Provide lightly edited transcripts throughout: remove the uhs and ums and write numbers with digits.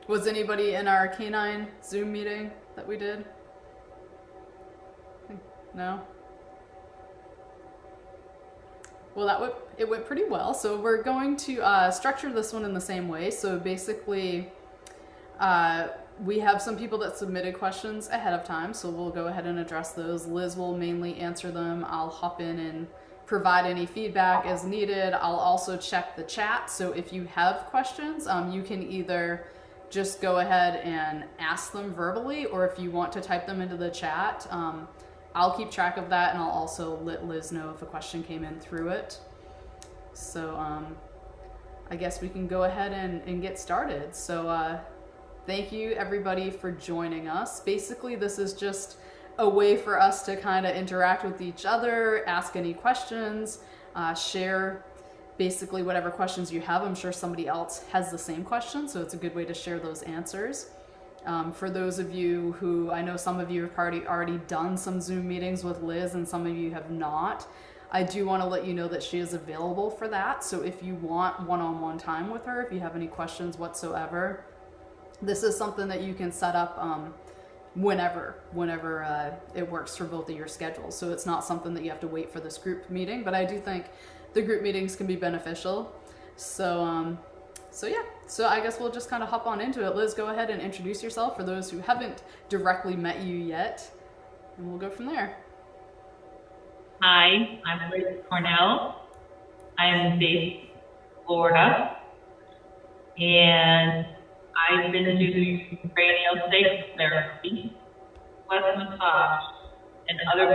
Was anybody in our canine Zoom meeting that we did? No? Well, it went pretty well. So we're going to structure this one in the same way. So basically, uh, we have some people that submitted questions ahead of time, so we'll go ahead and address those. Liz will mainly answer them. I'll hop in and provide any feedback as needed. I'll also check the chat, so if you have questions, you can either just go ahead and ask them verbally, or if you want to type them into the chat, I'll keep track of that, and I'll also let Liz know if a question came in through it. So I guess we can go ahead and get started. So thank you everybody for joining us. Basically, this is just a way for us to kind of interact with each other, ask any questions, share basically whatever questions you have. I'm sure somebody else has the same question, so it's a good way to share those answers. For those of you who, I know some of you have already done some Zoom meetings with Liz and some of you have not, I do want to let you know that she is available for that. So if you want one-on-one time with her, if you have any questions whatsoever, this is something that you can set up whenever it works for both of your schedules. So it's not something that you have to wait for this group meeting, but I do think the group meetings can be beneficial. So yeah, so I guess we'll just kind of hop on into it. Liz, go ahead and introduce yourself for those who haven't directly met you yet, and we'll go from there. Hi, I'm Liz Cornell. I'm based in Florida, and I've been doing craniosacral therapy, plus massage, and other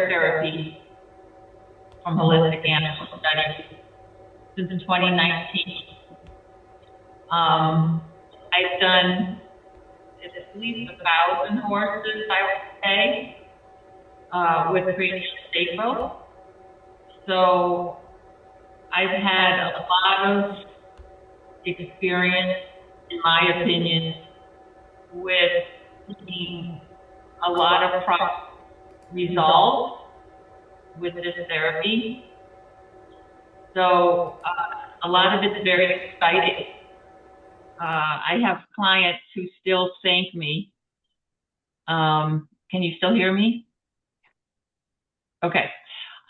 therapies from holistic animal studies since 2019. I've done at least 1,000 horses, I would say, with Craniosacral. So I've had a lot of experience, in my opinion, with seeing a lot of results with this therapy. So a lot of it's very exciting. I have clients who still thank me. Can you still hear me? Okay.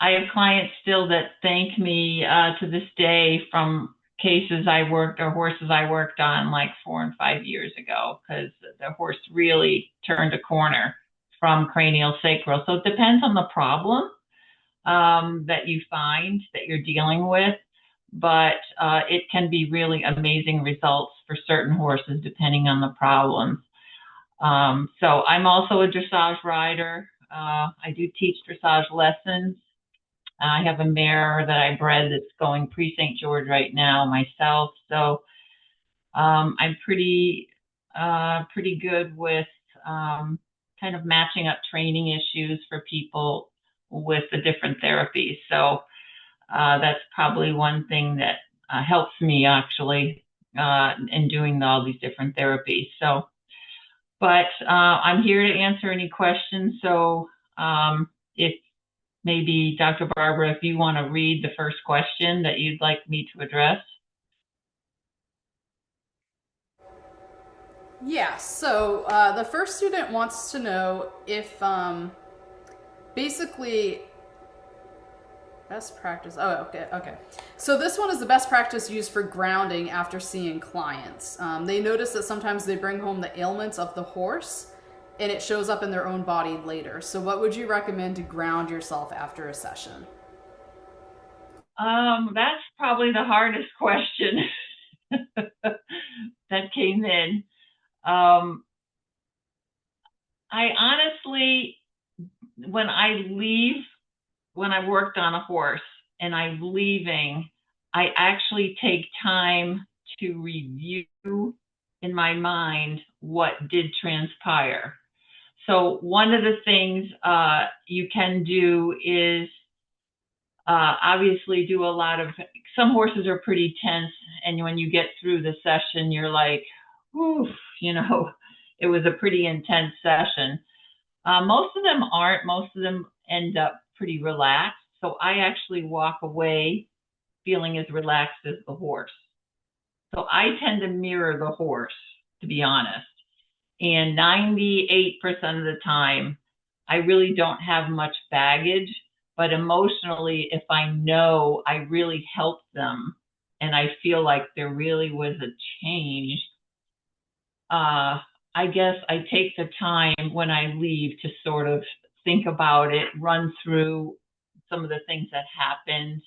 I have clients still that thank me to this day from cases I worked or horses I worked on like 4 and 5 years ago, because the horse really turned a corner from craniosacral. So it depends on the problem that you find that you're dealing with, but it can be really amazing results for certain horses depending on the problems. So I'm also a dressage rider. I do teach dressage lessons. I have a mare that I bred that's going pre-St. George right now myself. So I'm pretty good with kind of matching up training issues for people with the different therapies. So that's probably one thing that helps me actually in doing all these different therapies. So, but I'm here to answer any questions. So if maybe Dr. Barbara, if you want to read the first question that you'd like me to address. Yeah, so the first student wants to know if basically best practice. Oh, okay. So this one is the best practice used for grounding after seeing clients. They notice that sometimes they bring home the ailments of the horse and it shows up in their own body later. So what would you recommend to ground yourself after a session? That's probably the hardest question that came in. I honestly, when I worked on a horse and I'm leaving, I actually take time to review in my mind what did transpire. So one of the things you can do is obviously do a lot of, some horses are pretty tense, and when you get through the session, you're like, oof, it was a pretty intense session. Most of them aren't. Most of them end up pretty relaxed. So I actually walk away feeling as relaxed as the horse. So I tend to mirror the horse. to be honest. And 98% of the time, I really don't have much baggage, but emotionally, if I know I really helped them and I feel like there really was a change, I guess I take the time when I leave to sort of think about it, run through some of the things that happened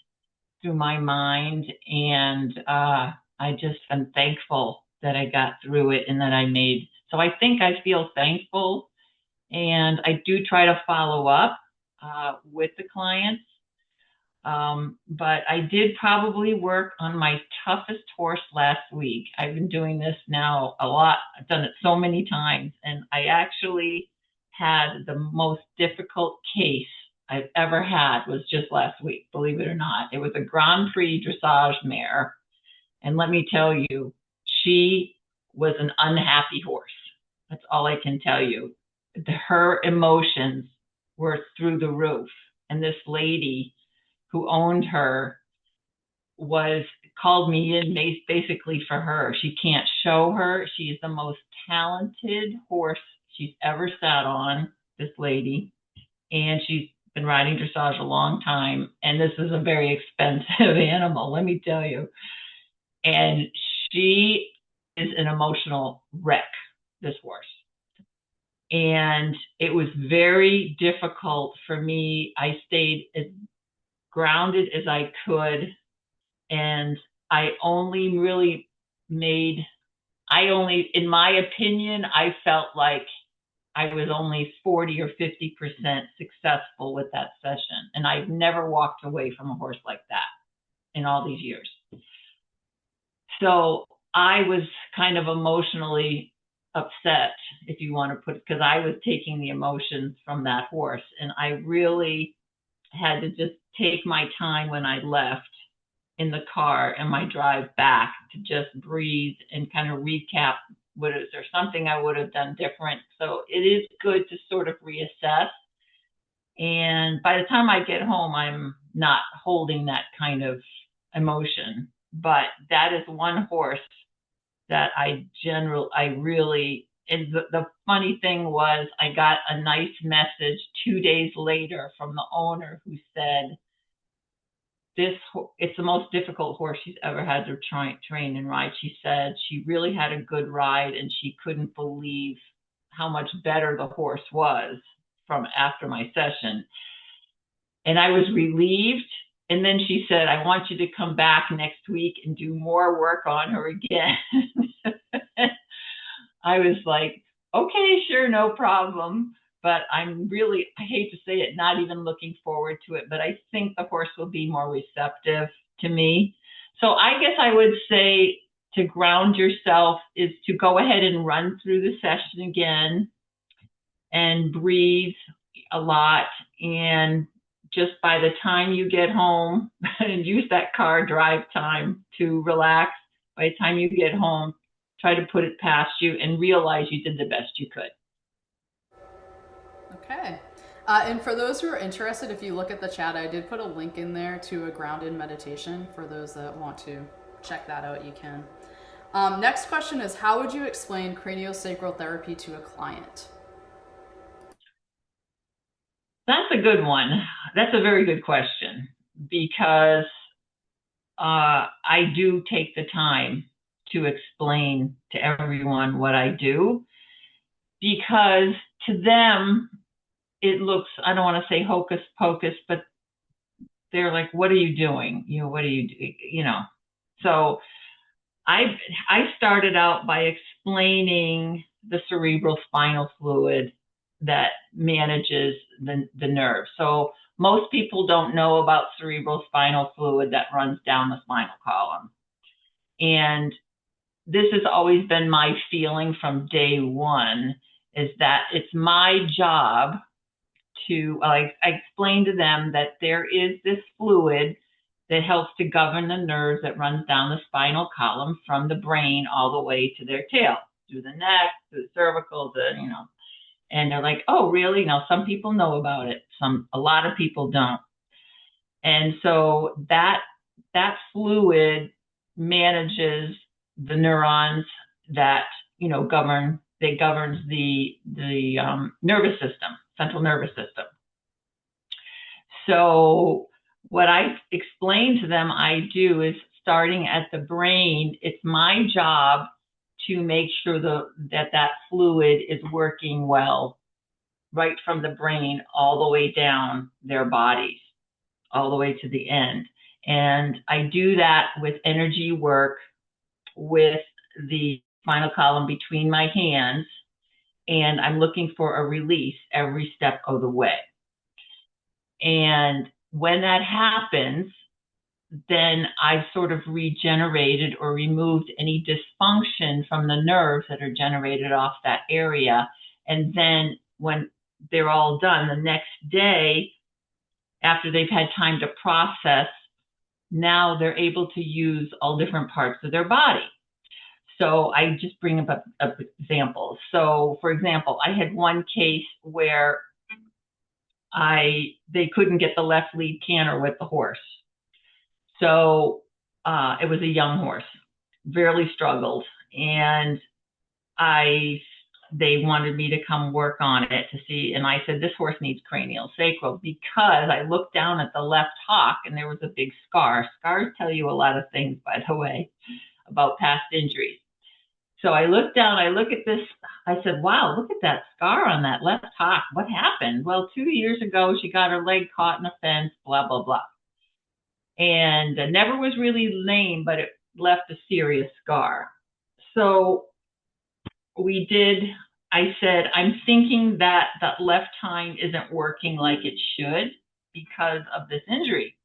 through my mind. And I just am thankful that I got through it and that I made. So I think I feel thankful, and I do try to follow up with the clients. But I did probably work on my toughest horse last week. I've been doing this now a lot. I've done it so many times, and I actually had the most difficult case I've ever had was just last week, believe it or not. It was a Grand Prix dressage mare. And let me tell you, she was an unhappy horse. That's all I can tell you. Her emotions were through the roof. And this lady who owned her called me in basically for her. She can't show her. She's the most talented horse she's ever sat on, this lady. And she's been riding dressage a long time. And this is a very expensive animal, let me tell you. And she is an emotional wreck, this horse. And it was very difficult for me. I stayed as grounded as I could. And I only really in my opinion, I felt like I was only 40 or 50% successful with that session. And I've never walked away from a horse like that in all these years. So I was kind of emotionally upset, if you want to put it, because I was taking the emotions from that horse. And I really had to just take my time when I left in the car and my drive back to just breathe and kind of recap. Is there something I would have done different? So it is good to sort of reassess. And by the time I get home, I'm not holding that kind of emotion. But that is one horse that and the funny thing was I got a nice message 2 days later from the owner who said, it's the most difficult horse she's ever had to train and ride. She said she really had a good ride and she couldn't believe how much better the horse was from after my session. And I was relieved. And then she said, I want you to come back next week and do more work on her again. I was like, okay, sure, no problem. But I'm really, I hate to say it, not even looking forward to it, but I think the horse will be more receptive to me. So I guess I would say to ground yourself is to go ahead and run through the session again and breathe a lot. And just by the time you get home and use that car drive time to relax, by the time you get home, try to put it past you and realize you did the best you could. Okay. And for those who are interested, if you look at the chat, I did put a link in there to a grounded meditation. For those that want to check that out, you can. Next question is, how would you explain craniosacral therapy to a client? That's a good one. That's a very good question, because I do take the time to explain to everyone what I do, because to them, it looks, I don't want to say hocus pocus, but they're like, what are you doing? What do you do? So I started out by explaining the cerebral spinal fluid that manages the nerve. So most people don't know about cerebral spinal fluid that runs down the spinal column. And this has always been my feeling from day one, is that it's my job to, I explain to them that there is this fluid that helps to govern the nerves that runs down the spinal column from the brain all the way to their tail, through the neck, through the cervical, and they're like, oh, really? Now, some people know about it. A lot of people don't. And so that fluid manages the neurons that governs the nervous system, central nervous system. So what I explain to them I do is, starting at the brain, it's my job to make sure that fluid is working well, right from the brain all the way down their bodies, all the way to the end. And I do that with energy work, with the spinal column between my hands, and I'm looking for a release every step of the way. And when that happens, then I've sort of regenerated or removed any dysfunction from the nerves that are generated off that area. And then when they're all done, the next day, after they've had time to process, now they're able to use all different parts of their body. So I just bring up examples. So for example, I had one case where they couldn't get the left lead canter with the horse. So it was a young horse, barely struggled. And they wanted me to come work on it to see. And I said, this horse needs craniosacral, because I looked down at the left hock and there was a big scar. Scars tell you a lot of things, by the way, about past injuries. So I looked down, I look at this, I said, wow, look at that scar on that left hock. What happened? Well, 2 years ago, she got her leg caught in a fence, blah, blah, blah. And never was really lame, but it left a serious scar. So I said, I'm thinking that that left hind isn't working like it should because of this injury.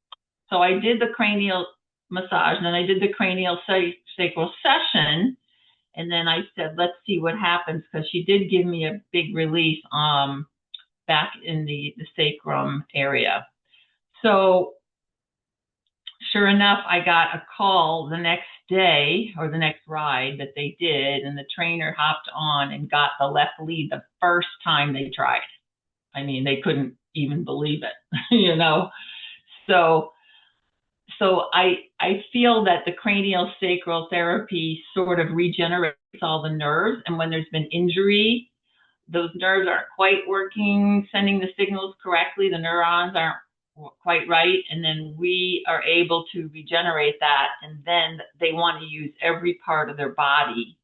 So I did the cranial massage, and then I did the craniosacral session. And then I said, let's see what happens, because she did give me a big release back in the sacrum area. So sure enough, I got a call the next day, or the next ride that they did, and the trainer hopped on and got the left lead the first time they tried. I mean, they couldn't even believe it, So I feel that the craniosacral therapy sort of regenerates all the nerves, and when there's been injury, those nerves aren't quite working, sending the signals correctly, the neurons aren't quite right, and then we are able to regenerate that, and then they want to use every part of their body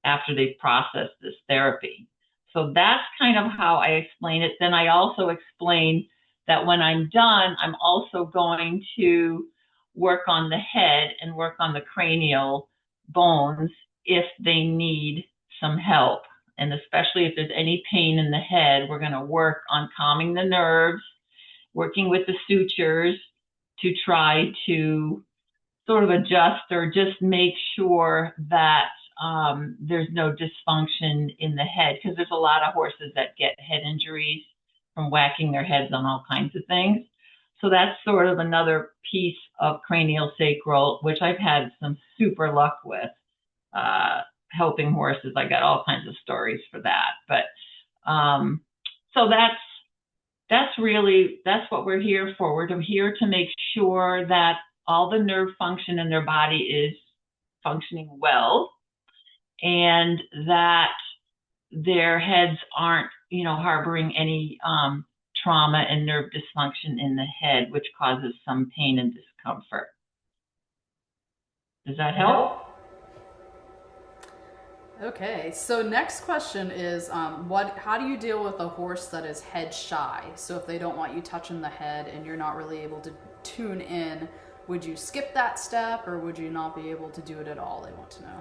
after they've processed this therapy. So that's kind of how I explain it. Then I also explain that when I'm done, I'm also going to work on the head and work on the cranial bones if they need some help. And especially if there's any pain in the head, we're going to work on calming the nerves, working with the sutures to try to sort of adjust or just make sure that there's no dysfunction in the head, because there's a lot of horses that get head injuries from whacking their heads on all kinds of things. So that's sort of another piece of craniosacral, which I've had some super luck with, helping horses. I got all kinds of stories for that. But so that's what we're here for. We're here to make sure that all the nerve function in their body is functioning well, and that their heads aren't, harboring any trauma and nerve dysfunction in the head, which causes some pain and discomfort. Does that help? Okay, so next question is, how do you deal with a horse that is head shy? So if they don't want you touching the head and you're not really able to tune in, would you skip that step, or would you not be able to do it at all? They want to know.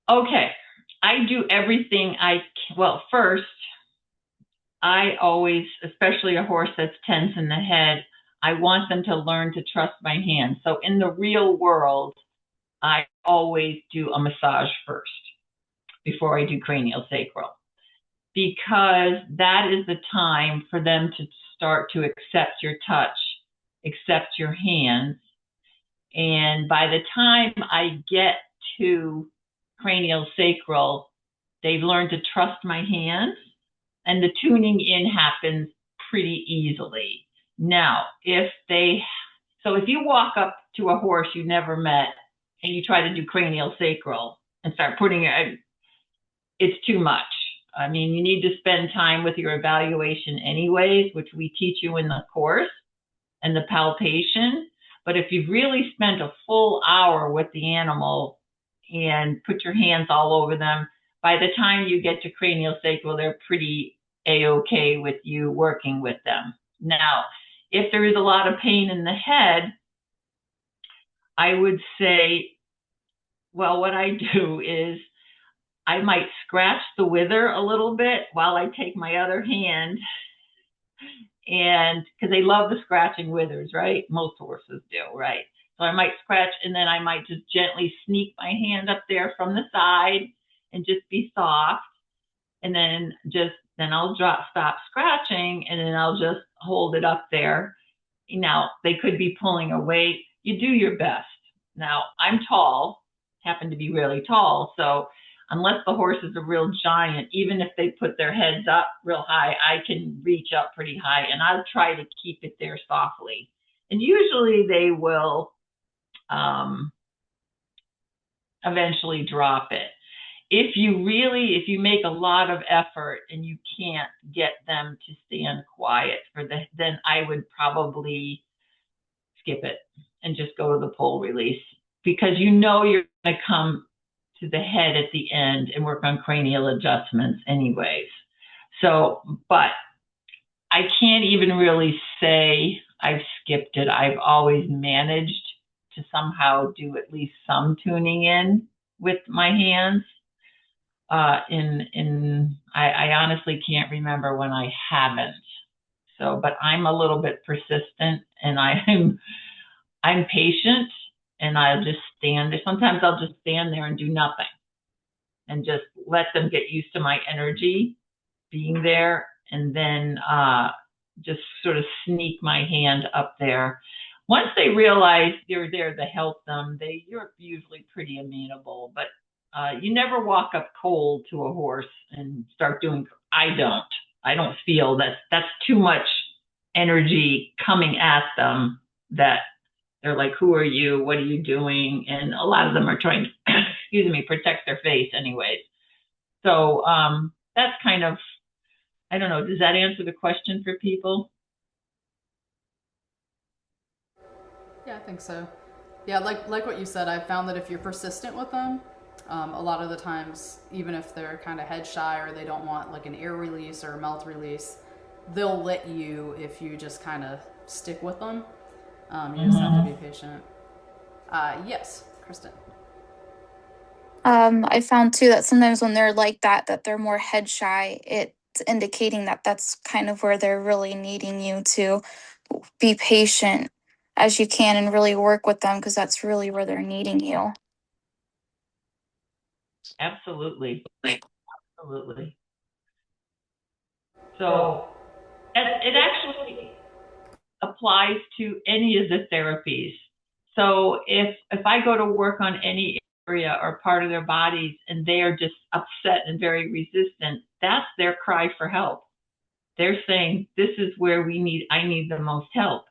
Okay, I do everything well, first, I always, especially a horse that's tense in the head, I want them to learn to trust my hands. So in the real world, I always do a massage first before I do craniosacral, because that is the time for them to start to accept your touch, accept your hands. And by the time I get to craniosacral, they've learned to trust my hands, and the tuning in happens pretty easily. Now, if you walk up to a horse you never met and you try to do craniosacral and start putting it, it's too much. I mean, you need to spend time with your evaluation anyways, which we teach you in the course, and the palpation. But if you've really spent a full hour with the animal and put your hands all over them, by the time you get to craniosacral, they're pretty A-okay with you working with them. Now, if there is a lot of pain in the head, I would say, well, what I do is I might scratch the wither a little bit while I take my other hand, and because they love the scratching withers, right? Most horses do, right? So I might scratch, and then I might just gently sneak my hand up there from the side and just be soft. And then I'll stop scratching, and then I'll just hold it up there. Now, they could be pulling away. You do your best. Now, I'm tall, happen to be really tall, so unless the horse is a real giant, even if they put their heads up real high, I can reach up pretty high, and I'll try to keep it there softly. And usually they will eventually drop it. If you make a lot of effort and you can't get them to stand quiet then I would probably skip it and just go to the pull release, because you're going to come to the head at the end and work on cranial adjustments anyways. So, but I can't even really say I've skipped it. I've always managed to somehow do at least some tuning in with my hands. I honestly can't remember when I haven't. So, but I'm a little bit persistent, and I'm patient, and I'll just stand there. Sometimes I'll just stand there and do nothing and just let them get used to my energy being there, and then just sort of sneak my hand up there. Once they realize you're there to help them, you're usually pretty amenable. But you never walk up cold to a horse and start doing. I don't feel that's too much energy coming at them, that they're like, who are you? What are you doing? And a lot of them are trying to, protect their face anyways. So that's kind of, I don't know, does that answer the question for people? Yeah, I think so. Yeah, like what you said, I've found that if you're persistent with them, a lot of the times, even if they're kind of head shy or they don't want like an air release or a mouth release, they'll let you if you just kind of stick with them. You just have to be patient. Yes, Kristen. I found too that sometimes when they're like that they're more head shy, it's indicating that that's kind of where they're really needing you to be patient as you can and really work with them, because that's really where they're needing you. Absolutely. Absolutely. So it actually applies to any of the therapies. So if I go to work on any area or part of their bodies and they are just upset and very resistant, that's their cry for help. They're saying, this is where I need the most help.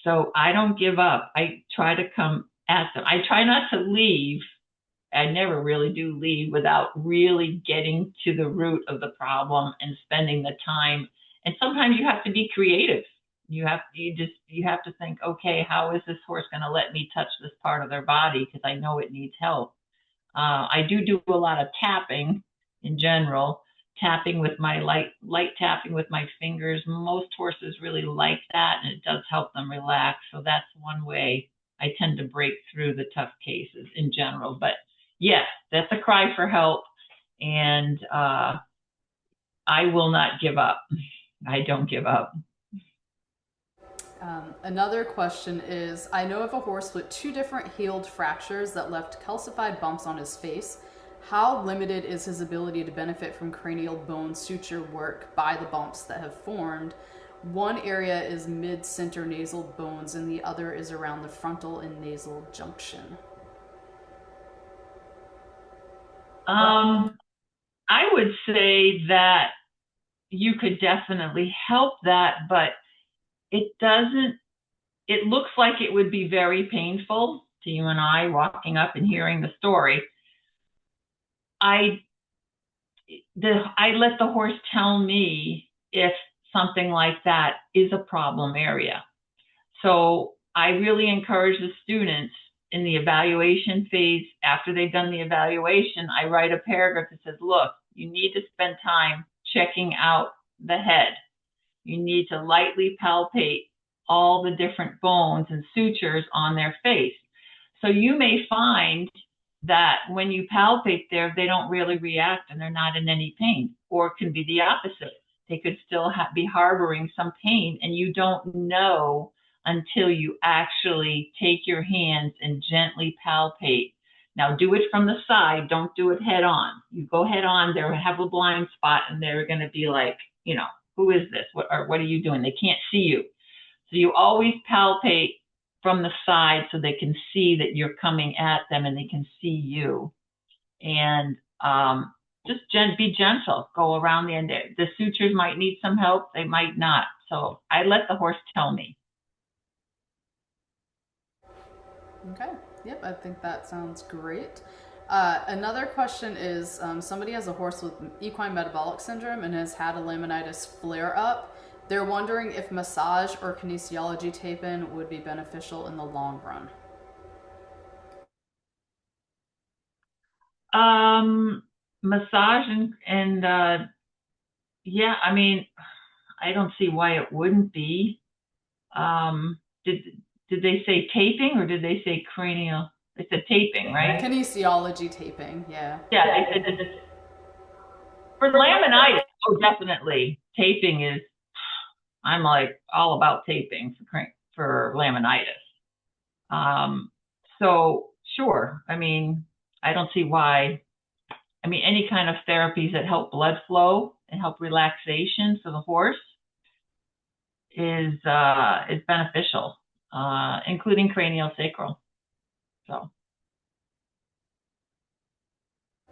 So I don't give up. I try to come at them. I try not to leave. I never really do leave without really getting to the root of the problem and spending the time. And sometimes you have to be creative. You have to think, okay, how is this horse going to let me touch this part of their body? Because I know it needs help. I do a lot of tapping in general, tapping with my light tapping with my fingers. Most horses really like that, and it does help them relax. So that's one way I tend to break through the tough cases in general. But yes, that's a cry for help, and I will not give up. I don't give up. Another question is, I know of a horse with 2 different healed fractures that left calcified bumps on his face. How limited is his ability to benefit from cranial bone suture work by the bumps that have formed? One area is mid-center nasal bones and the other is around the frontal and nasal junction. I would say that you could definitely help that, but it looks like it would be very painful. to you and I walking up and hearing the story, I let the horse tell me if something like that is a problem area. So I really encourage the students in the evaluation phase, after they've done the evaluation, I write a paragraph that says, look, you need to spend time checking out the head. You need to lightly palpate all the different bones and sutures on their face. So you may find that when you palpate there, they don't really react and they're not in any pain, or it can be the opposite. They could still be harboring some pain, and you don't know until you actually take your hands and gently palpate. Now do it from the side, don't do it head on. You go head on, they have a blind spot and they're going to be like, you know, who is this? What are you doing? They can't see you. So you always palpate from the side so they can see that you're coming at them and they can see you. And just be gentle, go around the end. The sutures might need some help, they might not. So I let the horse tell me. Okay. Yep, I think that sounds great. Another question is somebody has a horse with equine metabolic syndrome and has had a laminitis flare up. They're wondering if massage or kinesiology tape-in would be beneficial in the long run. Massage and yeah, I mean, I don't see why it wouldn't be. Did they say taping or did they say cranial? They said taping, right? Kinesiology taping, yeah. Yeah, they said that for laminitis, oh, definitely. Taping is, I'm like all about taping for laminitis. So sure, I mean, I don't see why. I mean, any kind of therapies that help blood flow and help relaxation for the horse is beneficial, including craniosacral. So.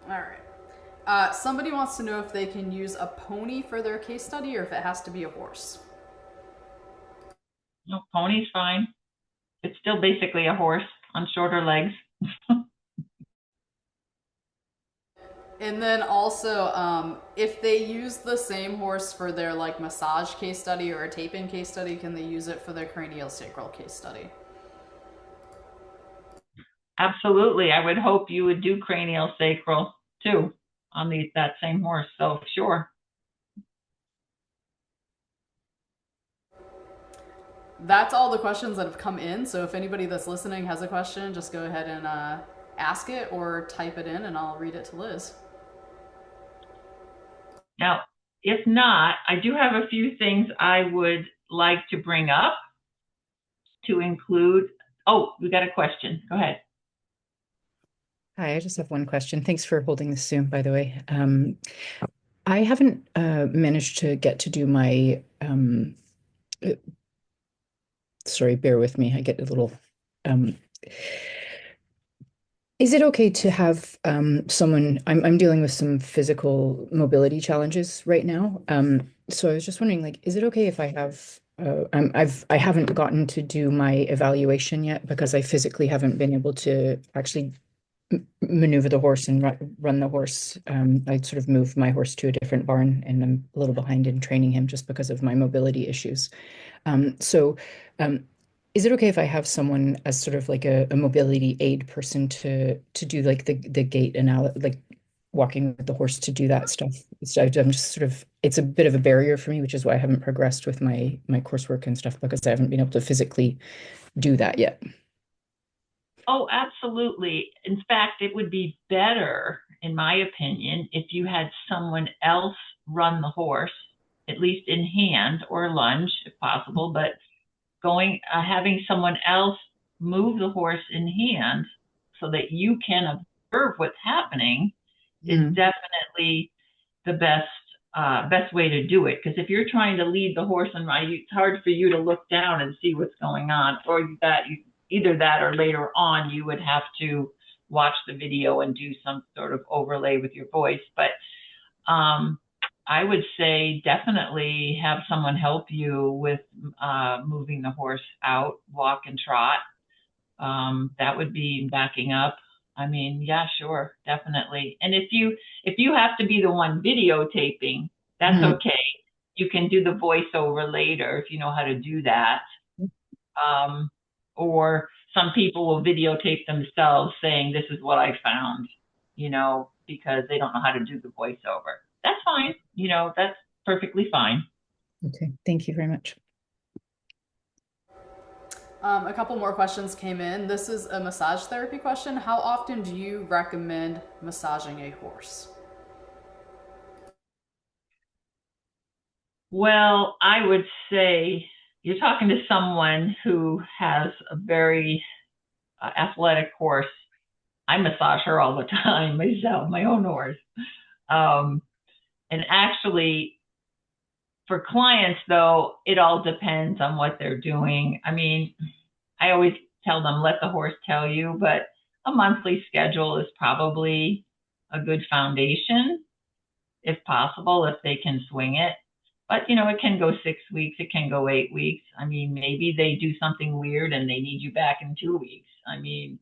All right. Somebody wants to know if they can use a pony for their case study or if it has to be a horse. No, pony's fine. It's still basically a horse on shorter legs. And then also, if they use the same horse for their like massage case study or a taping case study, can they use it for their craniosacral case study? Absolutely. I would hope you would do craniosacral too on that same horse. So sure. That's all the questions that have come in. So if anybody that's listening has a question, just go ahead and ask it or type it in and I'll read it to Liz. Now, if not, I do have a few things I would like to bring up to include. Oh, we got a question. Go ahead. Hi, I just have one question. Thanks for holding this Zoom, by the way. I haven't managed to get to do my, sorry, bear with me. I get a little, is it okay to have someone, I'm dealing with some physical mobility challenges right now. So I was just wondering, like, is it okay if I have, I haven't gotten to do my evaluation yet because I physically haven't been able to actually maneuver the horse and run the horse. I sort of moved my horse to a different barn and I'm a little behind in training him just because of my mobility issues. So is it okay if I have someone as sort of like a mobility aid person to do like the gait analysis, like walking with the horse to do that stuff? I'm just sort of, it's a bit of a barrier for me, which is why I haven't progressed with my coursework and stuff because I haven't been able to physically do that yet. Oh, absolutely. In fact, it would be better, in my opinion, if you had someone else run the horse, at least in hand or lunge if possible, but having someone else move the horse in hand so that you can observe what's happening is definitely the best way to do it. Because if you're trying to lead the horse and ride, it's hard for you to look down and see what's going on, or either that or later on you would have to watch the video and do some sort of overlay with your voice. But I would say definitely have someone help you with moving the horse out, walk and trot. That would be backing up. I mean, yeah, sure, definitely. And if you have to be the one videotaping, that's Mhm. okay. You can do the voiceover later if you know how to do that. Or some people will videotape themselves saying, "This is what I found," because they don't know how to do the voiceover. That's fine. That's perfectly fine. Okay, thank you very much. A couple more questions came in. This is a massage therapy question. How often do you recommend massaging a horse? Well, I would say you're talking to someone who has a very athletic horse. I massage her all the time myself, my own horse. Um, and actually, for clients, though, it all depends on what they're doing. I mean, I always tell them, let the horse tell you, but a monthly schedule is probably a good foundation, if possible, if they can swing it. But, it can go 6 weeks, it can go 8 weeks. I mean, maybe they do something weird and they need you back in 2 weeks. I mean,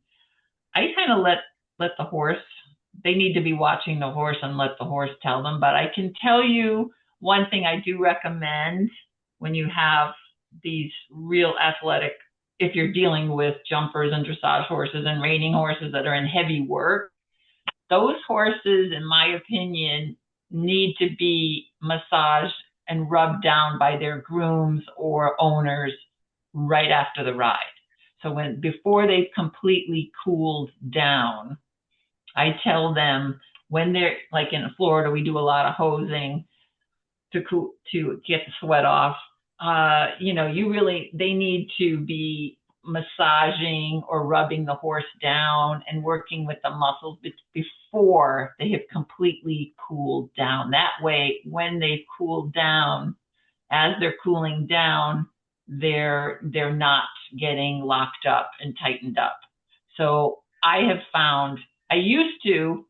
I kind of let the horse, they need to be watching the horse and let the horse tell them. But I can tell you one thing I do recommend when you have these real athletic, if you're dealing with jumpers and dressage horses and reining horses that are in heavy work, those horses, in my opinion, need to be massaged and rubbed down by their grooms or owners right after the ride. So before they've completely cooled down, I tell them when they're like in Florida, we do a lot of hosing to get the sweat off. They need to be massaging or rubbing the horse down and working with the muscles before they have completely cooled down. That way, when they've cooled down, as they're cooling down, they're not getting locked up and tightened up. So I have found I used to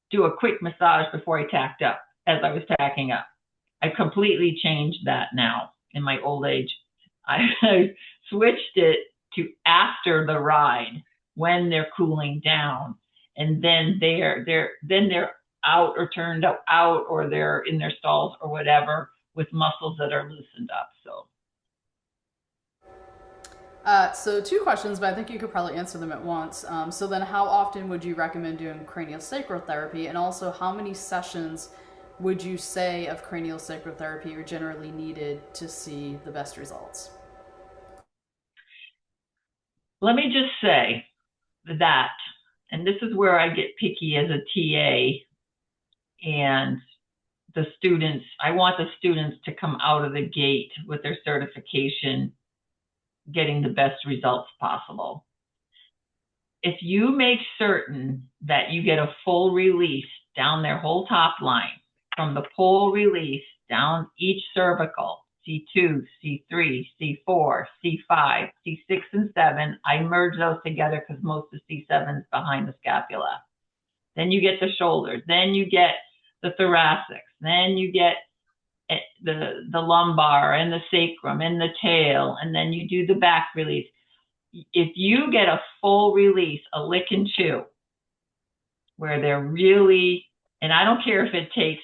do a quick massage before I tacked up as I was tacking up. I completely changed that now in my old age. I switched it to after the ride when they're cooling down, and then they're out or turned out or they're in their stalls or whatever with muscles that are loosened up. So two questions, but I think you could probably answer them at once. So then how often would you recommend doing craniosacral therapy? And also how many sessions would you say of craniosacral therapy are generally needed to see the best results? Let me just say that, and this is where I get picky as a TA and the students, I want the students to come out of the gate with their certification getting the best results possible. If you make certain that you get a full release down their whole top line, from the pole release down each cervical, C2, C3, C4, C5, C6, and 7, I merge those together because most of C7 is behind the scapula. Then you get the shoulders, then you get the thoracics, then you get the lumbar and the sacrum and the tail, and then you do the back release. If you get a full release, a lick and chew, where they're really, and I don't care if it takes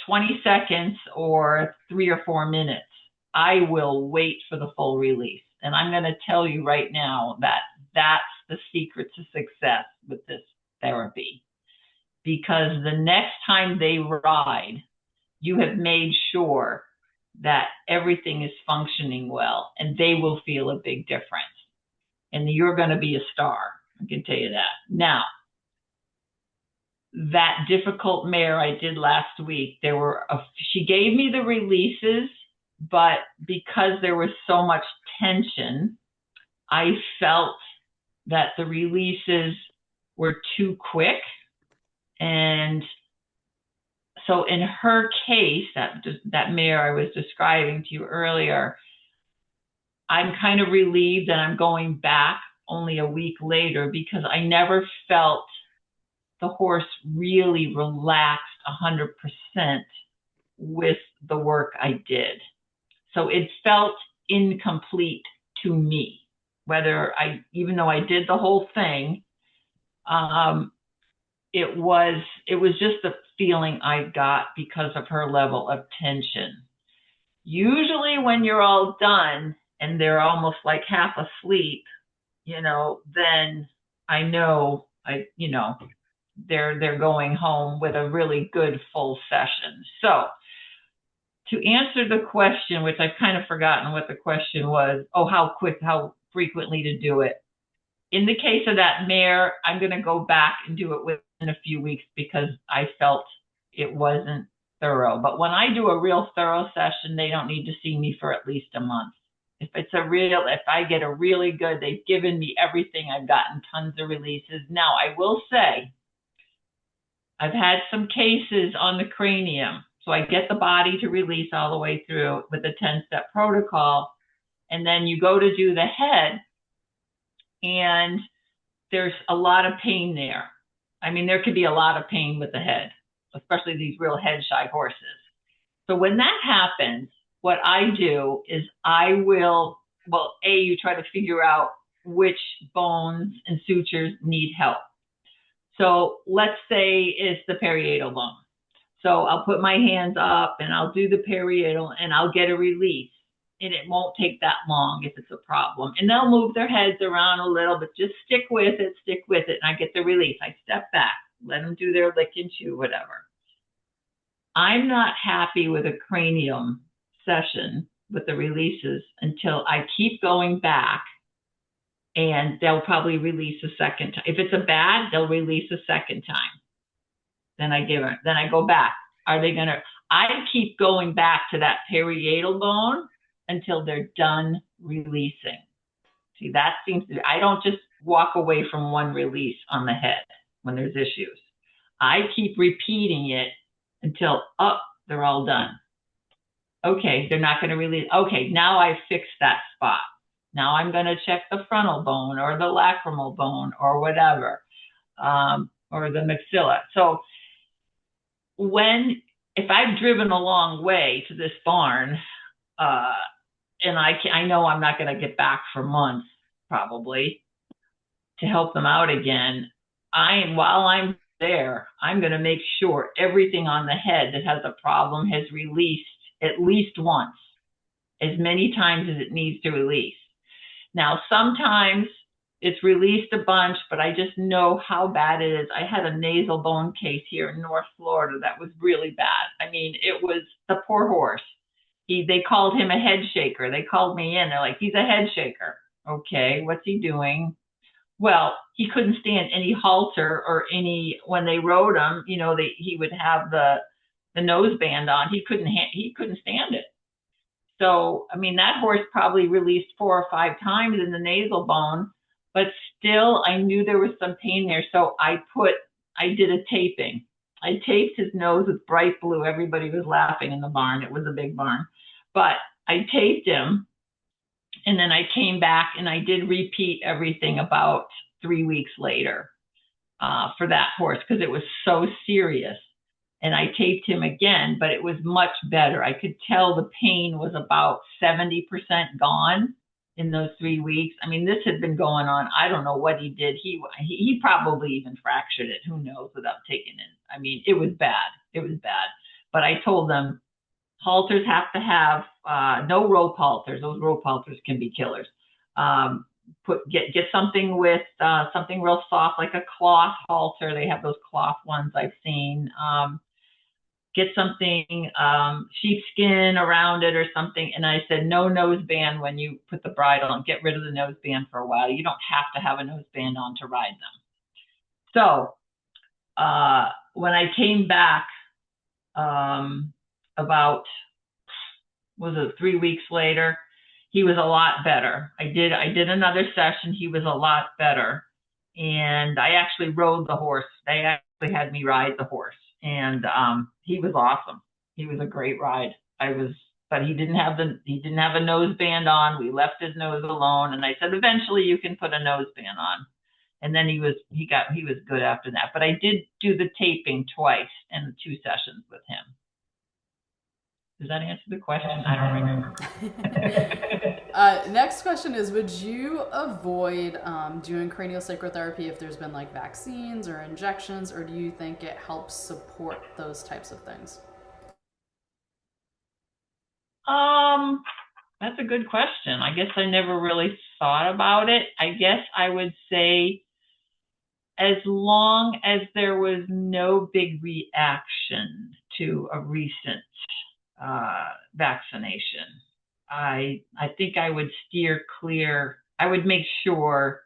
20 seconds or 3 or 4 minutes, I will wait for the full release. And I'm going to tell you right now that that's the secret to success with this therapy. Because the next time they ride, you have made sure that everything is functioning well and they will feel a big difference. And you're going to be a star. I can tell you that. Now, that difficult mare I did last week, she gave me the releases, but because there was so much tension, I felt that the releases were too quick. And so in her case, that mare I was describing to you earlier, I'm kind of relieved that I'm going back only a week later because I never felt the horse really relaxed 100% with the work I did. So it felt incomplete to me. even though I did the whole thing, it was just the feeling I got because of her level of tension. Usually when you're all done and they're almost like half asleep, then I know they're going home with a really good full session. So to answer the question, which I've kind of forgotten what the question was, how frequently to do it. In the case of that mare, I'm going to go back and do it within a few weeks because I felt it wasn't thorough. But when I do a real thorough session, they don't need to see me for at least a month. If I get a really good, they've given me everything, I've gotten tons of releases. Now, I will say, I've had some cases on the cranium. So I get the body to release all the way through with a 10-step protocol. And then you go to do the head, and there's a lot of pain there. I mean, there could be a lot of pain with the head, especially these real head-shy horses. So when that happens, what I do is you try to figure out which bones and sutures need help. So let's say it's the parietal bone. So I'll put my hands up and I'll do the parietal and I'll get a release. And it won't take that long if it's a problem. And they'll move their heads around a little, but just stick with it. And I get the release. I step back, let them do their lick and chew, whatever. I'm not happy with a cranium session with the releases until I keep going back, and they'll probably release a second time. If it's a bad, they'll release a second time. Then I go back. I keep going back to that parietal bone until they're done releasing. See, I don't just walk away from one release on the head when there's issues. I keep repeating it until, they're all done. Okay, they're not going to release. Okay, now I fixed that spot. Now I'm going to check the frontal bone or the lacrimal bone or whatever, or the maxilla. So if I've driven a long way to this barn, and I know I'm not going to get back for months probably to help them out again, while I'm there, I'm going to make sure everything on the head that has a problem has released at least once, as many times as it needs to release. Now, sometimes it's released a bunch, but I just know how bad it is. I had a nasal bone case here in North Florida that was really bad. I mean, it was the poor horse. They called him a head shaker. They called me in. They're like, he's a head shaker. Okay, what's he doing? Well, he couldn't stand any halter or when they rode him, he would have the nose band on. He couldn't stand it. So, I mean, that horse probably released 4 or 5 times in the nasal bone, but still I knew there was some pain there. So I did a taping. I taped his nose with bright blue. Everybody was laughing in the barn. It was a big barn. But I taped him, and then I came back and I did repeat everything about 3 weeks later for that horse because it was so serious. And I taped him again, but it was much better. I could tell the pain was about 70% gone in those 3 weeks. I mean, this had been going on. I don't know what he did. He probably even fractured it. Who knows, without taking it. I mean, it was bad. It was bad. But I told them halters have to have no rope halters. Those rope halters can be killers. Get something with something real soft, like a cloth halter. They have those cloth ones I've seen. Get something sheepskin around it or something. And I said, no nose band when you put the bridle on. Get rid of the nose band for a while. You don't have to have a nose band on to ride them. So when I came back about 3 weeks later, he was a lot better. I did another session. He was a lot better. And I actually rode the horse. They actually had me ride the horse. And he was awesome. He was a great ride. But he didn't have a nose band on. We left his nose alone. And I said, eventually you can put a nose band on. And then he was good after that. But I did do the taping twice and 2 sessions with him. Does that answer the question? I don't remember. Next question is, would you avoid doing craniosacral therapy if there's been like vaccines or injections, or do you think it helps support those types of things? That's a good question. I guess I never really thought about it. I guess I would say as long as there was no big reaction to a recent vaccination, I think I would steer clear. I would make sure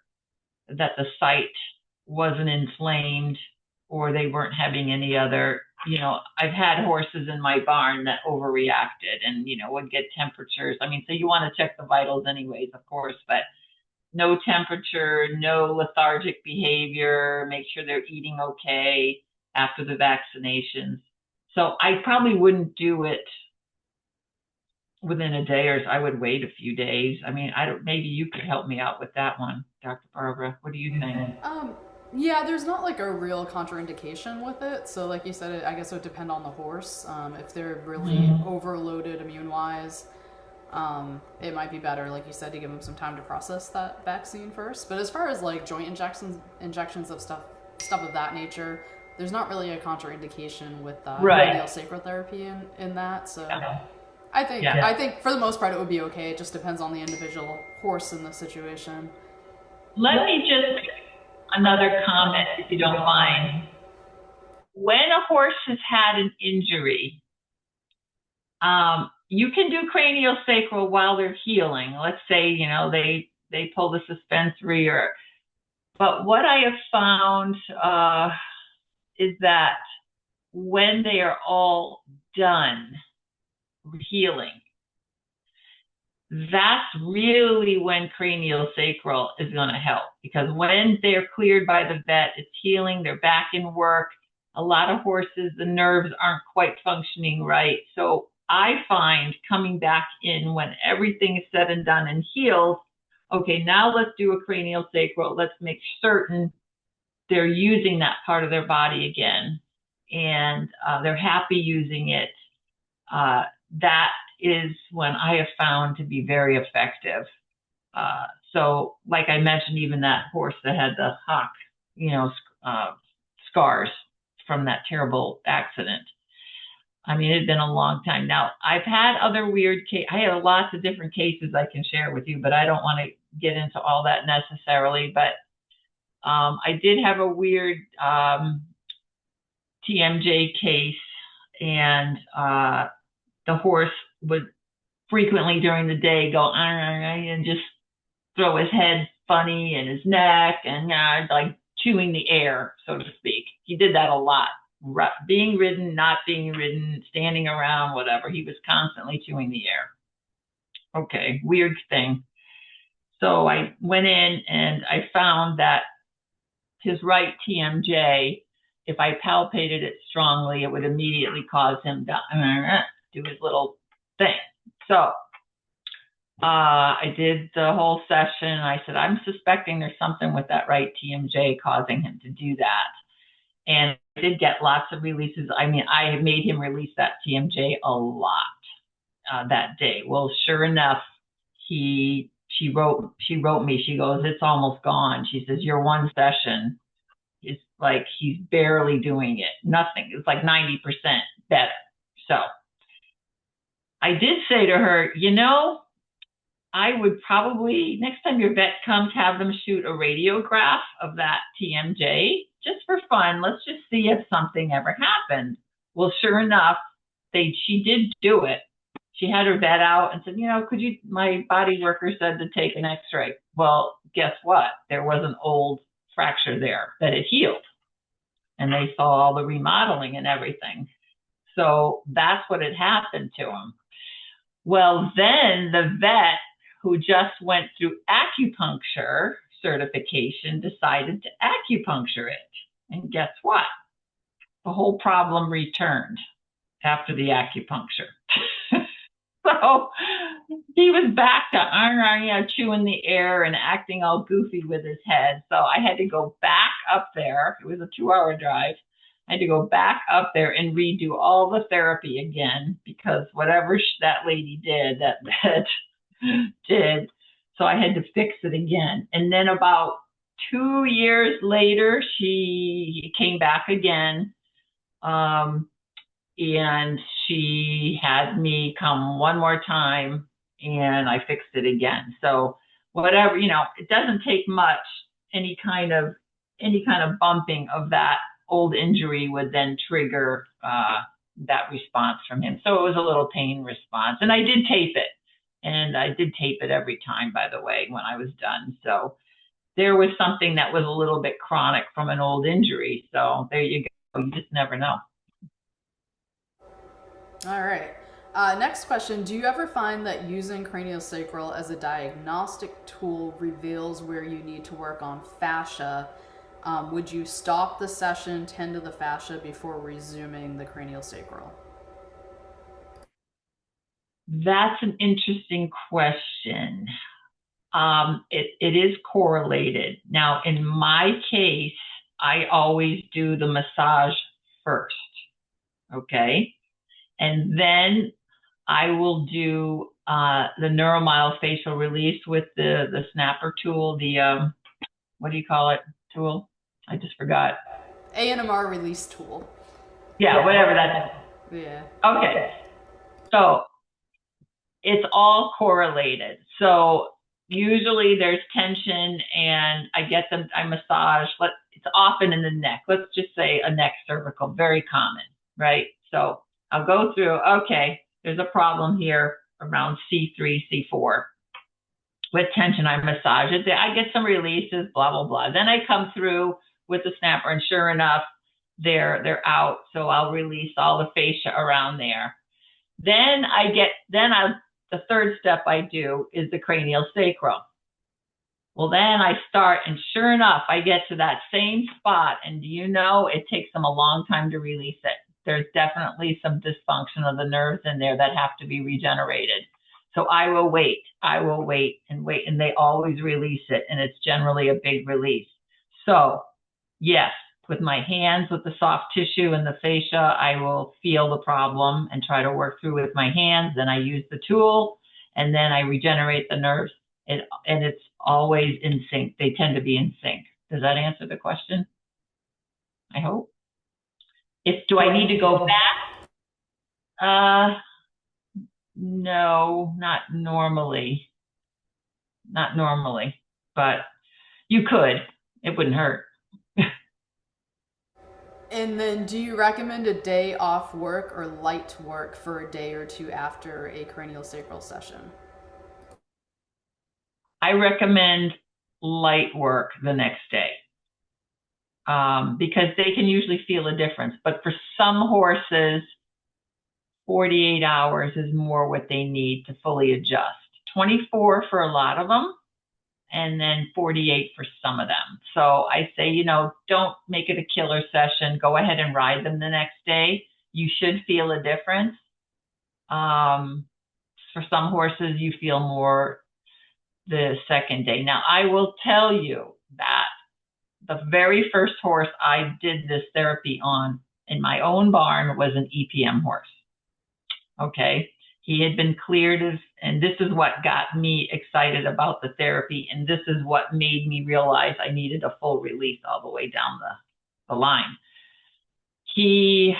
that the site wasn't inflamed or they weren't having any other, I've had horses in my barn that overreacted and, would get temperatures. I mean, so you want to check the vitals anyways, of course, but no temperature, no lethargic behavior, make sure they're eating okay after the vaccinations. So I probably wouldn't do it within a day, or I would wait a few days. I mean, maybe you could help me out with that one, Dr. Barbara. What do you think? Yeah, there's not like a real contraindication with it. So like you said, I guess it would depend on the horse. If they're really overloaded immune-wise, it might be better, like you said, to give them some time to process that vaccine first. But as far as like joint injections of stuff of that nature, there's not really a contraindication with craniosacral therapy in that. So I think for the most part it would be okay. It just depends on the individual horse in the situation. Let me just make another comment, if you don't mind. When a horse has had an injury, you can do craniosacral while they're healing. Let's say, they pull the suspensory but what I have found is that when they are all done healing, that's really when craniosacral is going to help, because when they're cleared by the vet, it's healing, they're back in work. A lot of horses, the nerves aren't quite functioning right. So I find coming back in when everything is said and done and healed, okay, now let's do a craniosacral. Let's make certain they're using that part of their body again and they're happy using it. That is when I have found to be very effective. So like I mentioned, even that horse that had the hock, scars from that terrible accident. I mean, it had been a long time. Now, I've had other weird cases. I have lots of different cases I can share with you, but I don't want to get into all that necessarily. But I did have a weird TMJ case, and the horse would frequently during the day go and just throw his head funny and his neck and like chewing the air, so to speak. He did that a lot. Being ridden, not being ridden, standing around, whatever. He was constantly chewing the air. Okay, weird thing. So I went in and I found that his right TMJ, if I palpated it strongly, it would immediately cause him to do his little thing. So I did the whole session. I said, I'm suspecting there's something with that right TMJ causing him to do that. And I did get lots of releases. I mean, I had made him release that TMJ a lot that day. Well, sure enough, she wrote me. She goes, it's almost gone. She says, your one session is like he's barely doing it. Nothing. It's like 90% better. So I did say to her, I would probably, next time your vet comes, have them shoot a radiograph of that TMJ just for fun. Let's just see if something ever happened. Well, sure enough, she did do it. She had her vet out and said, my body worker said to take an x-ray. Well, guess what? There was an old fracture there that had healed. And they saw all the remodeling and everything. So that's what had happened to him. Well, then the vet who just went through acupuncture certification decided to acupuncture it. And guess what? The whole problem returned after the acupuncture. So he was back to chewing the air and acting all goofy with his head. So I had to go back up there. It was a 2-hour drive I had to go back up there and redo all the therapy again because whatever that lady did, that did. So I had to fix it again. And then about 2 years later, she came back again. And she had me come one more time and I fixed it again. So whatever, it doesn't take much. Any kind of bumping of that old injury would then trigger that response from him. So it was a little pain response. And I did tape it. And I did tape it every time, by the way, when I was done. So there was something that was a little bit chronic from an old injury. So there you go. You just never know. All right. Next question. Do you ever find that using craniosacral as a diagnostic tool reveals where you need to work on fascia? Would you stop the session, tend to the fascia before resuming the craniosacral? That's an interesting question. It is correlated. Now, in my case, I always do the massage first, okay? And then I will do the neuromyofascial release with the snapper tool, the, what do you call it, tool? I just forgot. ANMR release tool. Yeah, whatever that is. Yeah. Okay. So it's all correlated. So usually there's tension and I massage, it's often in the neck. Let's just say a neck cervical, very common, right? So I'll go through, okay, there's a problem here around C3, C4. With tension, I massage it. I get some releases, blah, blah, blah. Then I come through with the snapper and sure enough, they're out. So I'll release all the fascia around there. Then the third step I do is the craniosacral. Well, then I start, and sure enough, I get to that same spot. And do you know, it takes them a long time to release it. There's definitely some dysfunction of the nerves in there that have to be regenerated. So I will wait and wait, and they always release it, and it's generally a big release. So yes, with my hands, with the soft tissue and the fascia, I will feel the problem and try to work through with my hands. Then I use the tool, and then I regenerate the nerves, and it's always in sync. They tend to be in sync. Does that answer the question? I hope. Do I need to go back? No, not normally. Not normally, but you could. It wouldn't hurt. And then do you recommend a day off work or light work for a day or two after a craniosacral session? I recommend light work the next day because they can usually feel a difference. But for some horses, 48 hours is more what they need to fully adjust. 24 for a lot of them, and then 48 for some of them. So I say, don't make it a killer session. Go ahead and ride them the next day. You should feel a difference. For some horses, you feel more the second day. Now, I will tell you that the very first horse I did this therapy on in my own barn was an EPM horse. Okay. He had been cleared and this is what got me excited about the therapy. And this is what made me realize I needed a full release all the way down the line. He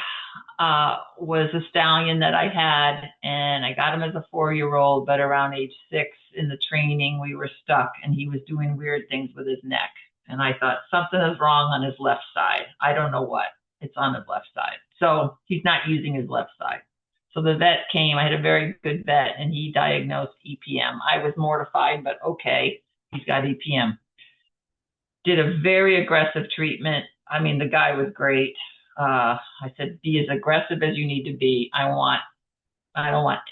was a stallion that I had, and I got him as a 4-year-old, but around age 6 in the training, we were stuck and he was doing weird things with his neck. And I thought something is wrong on his left side. I don't know what. It's on his left side. So he's not using his left side. So the vet came, I had a very good vet, and he diagnosed EPM. I was mortified, but okay, he's got EPM. Did a very aggressive treatment. I mean, the guy was great. I said, be as aggressive as you need to be. I don't want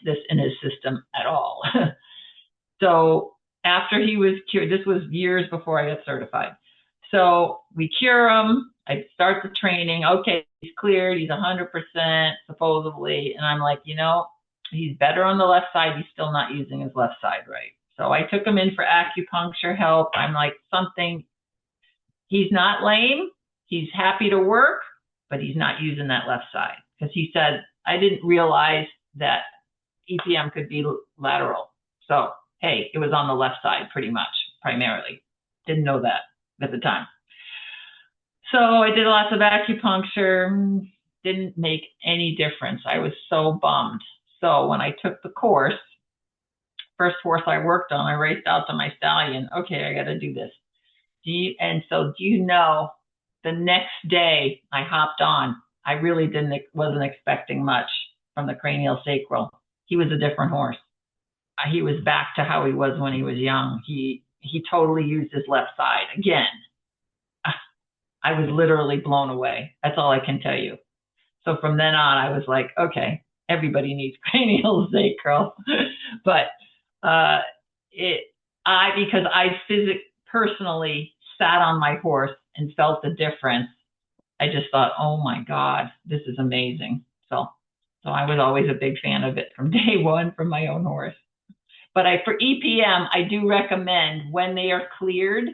this in his system at all. So after he was cured, this was years before I got certified. So we cure him. I start the training. Okay, he's cleared. He's 100% supposedly. And I'm like, he's better on the left side. He's still not using his left side right. So I took him in for acupuncture help. I'm like, he's not lame. He's happy to work. but he's not using that left side because he said, I didn't realize that EPM could be lateral. So, hey, it was on the left side pretty much, primarily. Didn't know that at the time. So I did lots of acupuncture, didn't make any difference. I was so bummed. So when I took the course, first horse I worked on, I raced out to my stallion. Okay, I got to do this. Do you know, the next day I hopped on. I really wasn't expecting much from the craniosacral. He was a different horse. He was back to how he was when he was young. He totally used his left side again. I was literally blown away. That's all I can tell you. So from then on, I was like, okay, everybody needs craniosacral. But because I personally sat on my horse and felt the difference, I just thought, oh my God, this is amazing. So I was always a big fan of it from day one from my own horse. But for EPM, I do recommend when they are cleared,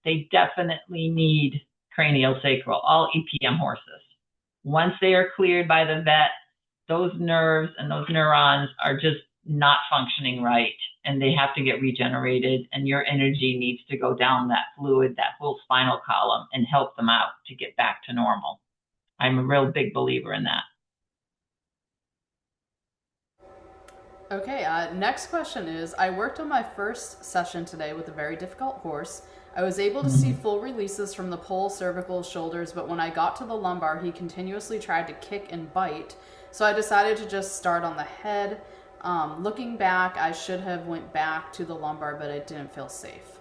they definitely need craniosacral, all EPM horses. Once they are cleared by the vet, those nerves and those neurons are just not functioning right, and they have to get regenerated, and your energy needs to go down that fluid, that whole spinal column, and help them out to get back to normal. I'm a real big believer in that. Okay, next question is, I worked on my first session today with a very difficult horse. I was able to see full releases from the pole, cervical, shoulders, but when I got to the lumbar, he continuously tried to kick and bite. So I decided to just start on the head. Looking back, I should have went back to the lumbar, but it didn't feel safe.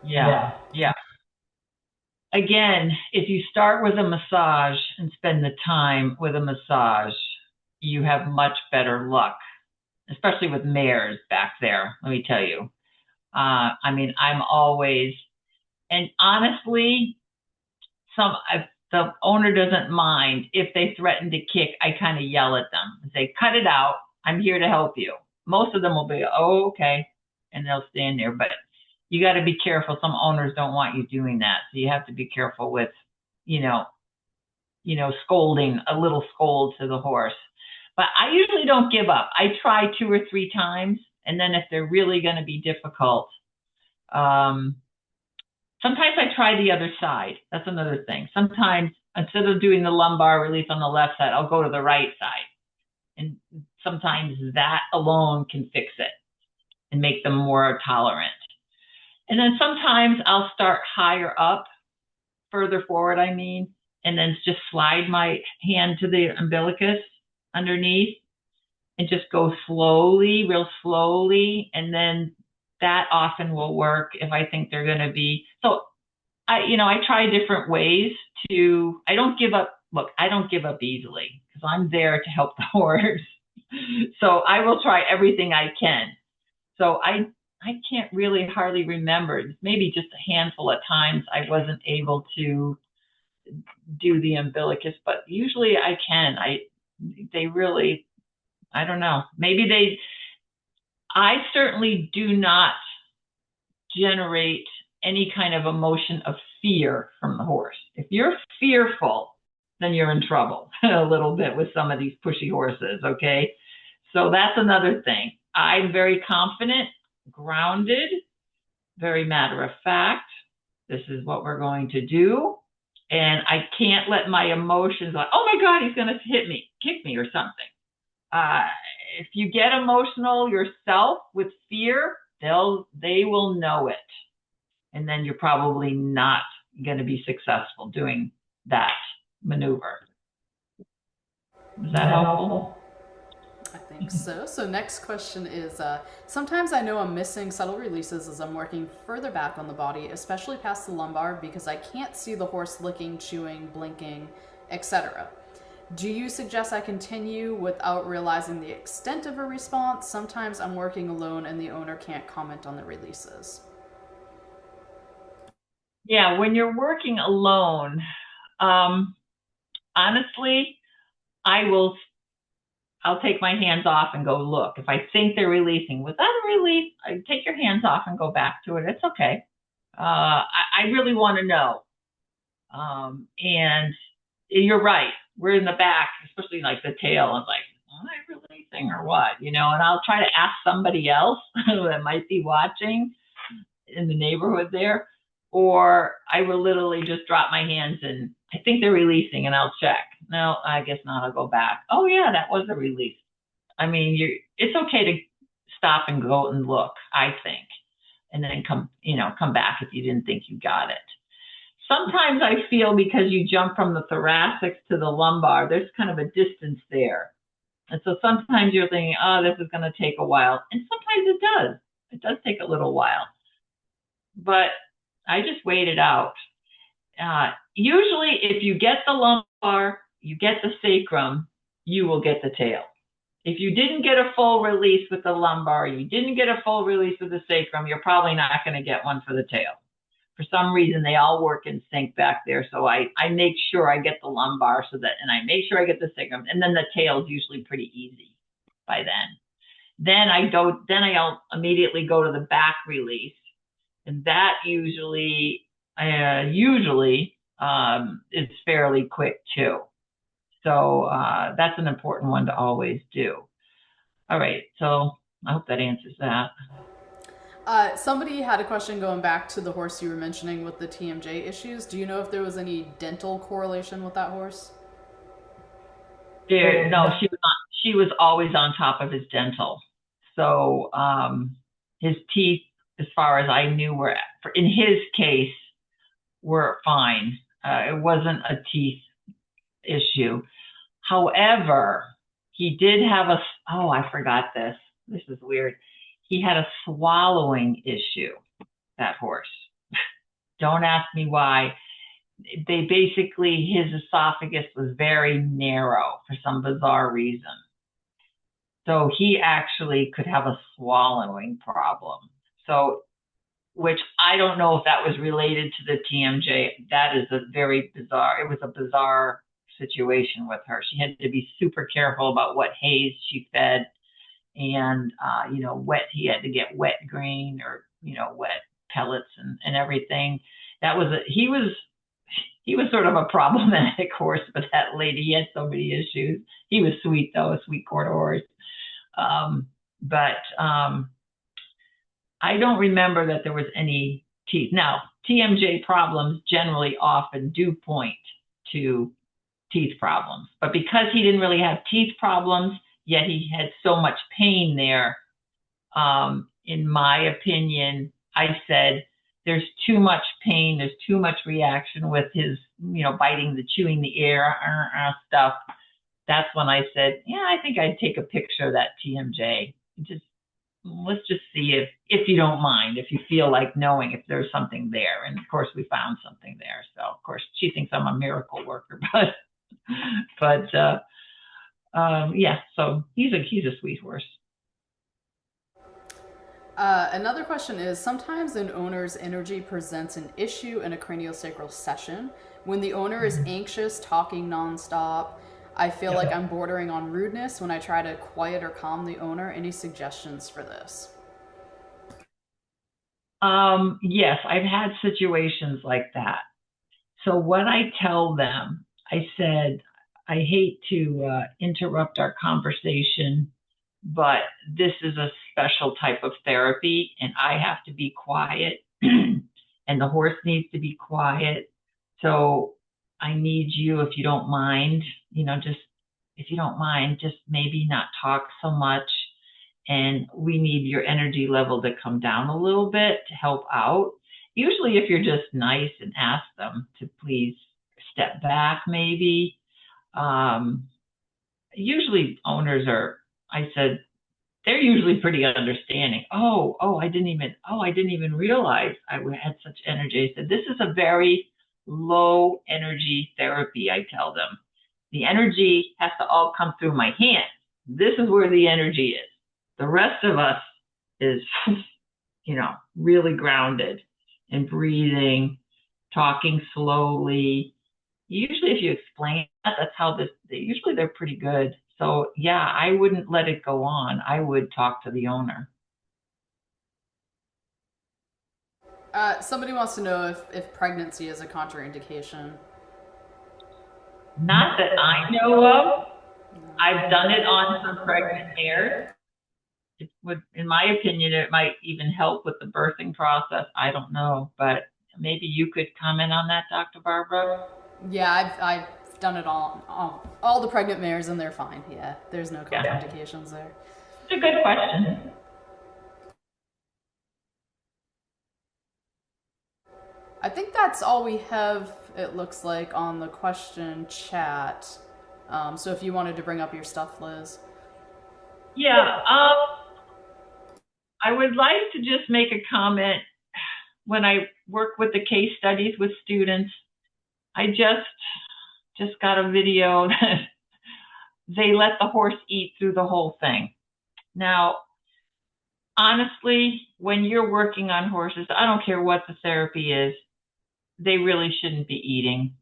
Yeah. Again, if you start with a massage and spend the time with a massage, you have much better luck, especially with mares back there, let me tell you. I'm always, and honestly, if the owner doesn't mind, if they threaten to kick, I kind of yell at them and say, cut it out. I'm here to help you. Most of them will be, oh, okay. And they'll stand there. But you got to be careful. Some owners don't want you doing that. So you have to be careful with, scolding, a little scold to the horse. But I usually don't give up. I try 2 or 3 times. And then if they're really going to be difficult, sometimes I try the other side. That's another thing. Sometimes instead of doing the lumbar release on the left side, I'll go to the right side. And sometimes that alone can fix it and make them more tolerant. And then sometimes I'll start higher up, further forward, and then just slide my hand to the umbilicus underneath and just go slowly, real slowly. And then that often will work if I think they're going to be. So I try different ways I don't give up. Look, I don't give up easily because I'm there to help the horse. So I will try everything I can. So I can't really hardly remember. Maybe just a handful of times I wasn't able to do the umbilicus, but usually I can. I don't know. I certainly do not generate any kind of emotion of fear from the horse. If you're fearful, then you're in trouble a little bit with some of these pushy horses, okay? So that's another thing. I'm very confident, grounded, very matter of fact. This is what we're going to do. And I can't let my emotions like, oh my God, he's going to hit me, kick me or something. If you get emotional yourself with fear, they will know it. And then you're probably not going to be successful doing that maneuver. Is that helpful? I think so. So next question is, sometimes I know I'm missing subtle releases as I'm working further back on the body, especially past the lumbar, because I can't see the horse licking, chewing, blinking, etc. Do you suggest I continue without realizing the extent of a response? Sometimes I'm working alone and the owner can't comment on the releases. Yeah, when you're working alone, honestly, I'll take my hands off and go look. If I think they're releasing without a release, I take your hands off and go back to it. It's okay. I really want to know. And you're right. We're in the back, especially like the tail. I'm like, am I releasing or what? And I'll try to ask somebody else that might be watching in the neighborhood there, or I will literally just drop my hands and I think they're releasing, and I'll check. No, I guess not. I'll go back. Oh yeah, that was a release. I mean, it's okay to stop and go and look, I think, and then come back if you didn't think you got it. Sometimes I feel because you jump from the thoracic to the lumbar, there's kind of a distance there. And so sometimes you're thinking, oh, this is going to take a while. And sometimes it does. It does take a little while. But I just wait it out. Usually, if you get the lumbar, you get the sacrum, you will get the tail. If you didn't get a full release with the lumbar, you didn't get a full release with the sacrum, you're probably not going to get one for the tail. For some reason, they all work in sync back there. So I make sure I get the lumbar and I make sure I get the sacrum, and then the tail is usually pretty easy by then. Then I'll immediately go to the back release, and that usually is fairly quick too. So that's an important one to always do. All right, so I hope that answers that. Somebody had a question going back to the horse you were mentioning with the TMJ issues. Do you know if there was any dental correlation with that horse? No, she was always on top of his dental. So his teeth, as far as I knew, in his case, were fine. It wasn't a teeth issue. However, he did have I forgot this. This is weird. He had a swallowing issue, that horse. Don't ask me why. His esophagus was very narrow for some bizarre reason. So he actually could have a swallowing problem. So, which I don't know if that was related to the TMJ. That is it was a bizarre situation with her. She had to be super careful about what haze she fed. And, he had to get wet grain or, wet pellets and everything. He was sort of a problematic horse, but that lady, he had so many issues. He was sweet though, a sweet quarter horse. I don't remember that there was any teeth. Now, TMJ problems generally often do point to teeth problems, but because he didn't really have teeth problems, yet he had so much pain there. In my opinion, I said, there's too much pain. There's too much reaction with his, biting, chewing the air stuff. That's when I said, yeah, I think I'd take a picture of that TMJ. Let's just see if you don't mind, if you feel like knowing if there's something there. And of course, we found something there. So of course, she thinks I'm a miracle worker, but so he's a sweet horse. Another question is, sometimes an owner's energy presents an issue in a craniosacral session. When the owner is anxious, talking nonstop, I feel like I'm bordering on rudeness when I try to quiet or calm the owner. Any suggestions for this? Yes, I've had situations like that. So what I tell them, I said, I hate to interrupt our conversation, but this is a special type of therapy and I have to be quiet and the horse needs to be quiet. So I need you, if you don't mind, just maybe not talk so much. And we need your energy level to come down a little bit to help out. Usually if you're just nice and ask them to please step back maybe. Usually owners they're usually pretty understanding. I didn't even realize I had such energy. I said, this is a very low energy therapy, I tell them. The energy has to all come through my hands. This is where the energy is. The rest of us is, really grounded and breathing, talking slowly. Usually if you explain that's how usually they're pretty good. So yeah, I wouldn't let it go on. I would talk to the owner. Somebody wants to know if pregnancy is a contraindication. Not that I know of. I've done it on some pregnant mares. It would, in my opinion, it might even help with the birthing process. I don't know, but maybe you could comment on that, Dr. Barbara. Yeah, I've done it all the pregnant mares, and they're fine. Yeah, there's no Yeah, contraindications there. it's a good question. I think that's all we have, it looks like, on the question chat. So if you wanted to bring up your stuff, Liz. Yeah, I would like to just make a comment. When I work with the case studies with students, I just got a video that they let the horse eat through the whole thing. Now, honestly, when you're working on horses, I don't care what the therapy is, they really shouldn't be eating.